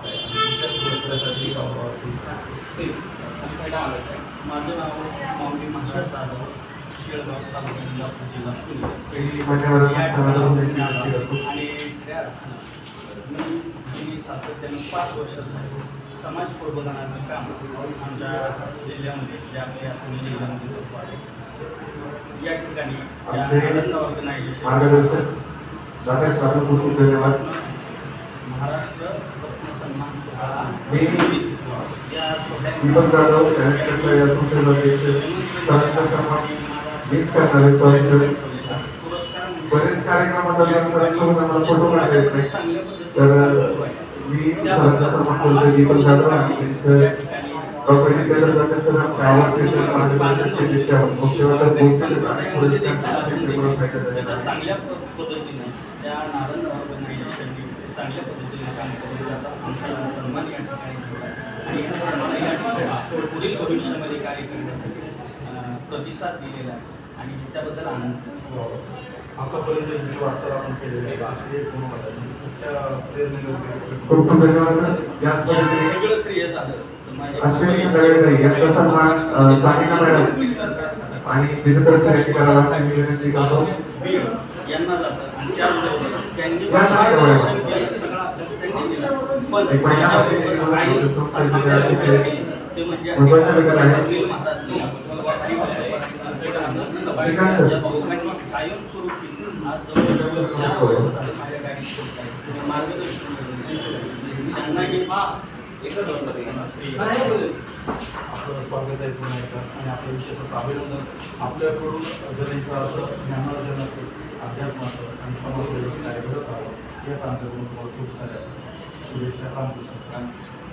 पाहत आहे आणि त्यासाठी माझं नाव माऊली महाशय जाधव, शेळगाव तालुका इंदापूर जिल्हा पुणे. आणि खऱ्या अर्थानं मी सातत्यानं 5 वर्ष समाज प्रबोधनाचं काम आमच्या जिल्ह्यामध्ये जे आपल्या पुणे जिल्ह्यामध्ये करतो आहे. या ठिकाणी आनंद ऑर्गनायझेशन महाराष्ट्र रत्न सन्मान सोहळा या बरेच कार्यक्रमात चांगल्या पद्धतीने त्या नारंग ऑर्गनायझेशनने चांगल्या पद्धतीने काम करून त्याचा आमचा सन्मान या ठिकाणी ठेवला आणि मला या ठिकाणी पुढील भविष्यामध्ये कार्य करण्यासाठी प्रतिसाद दिलेला आहे आणि त्याबद्दल आनंद. आतापर्यंत जी वाटचाल आपण केलेली आहे असे कुठल्या प्रेरणेने खूप खूप धन्यवाद. याच पद्धतीने सगळं श्रेय झालं अश्विनी दळेताई यांचा सन्मान सानिका मॅडम आणि दिनकर सर यांनी करावा अशी मी विनंती करतो. यांना जातं आणि त्याचबरोबर त्यांनी मार्गदर्शन केलं, सगळा अभ्यास त्यांनी केला. पण ते म्हणजे सुनील महाराज या दोघांनी कायमस्वरूपी आज जवळजवळ 4 वर्ष झाले माझ्या गाडीत मार्गदर्शन त्यांनाही एकच आपलं स्वागत आहे पुन्हा एकदा आणि आपलं विशेष असं अभिनंदन. आपल्याकडून जर एक असं ज्ञानार्जनाचं अध्यात्माचं आणि समाजसेवेचं कार्य घडत राहावं याच आमच्याकडून तुम्हाला खूप साऱ्या शुभेच्छा. रामकृष्ण.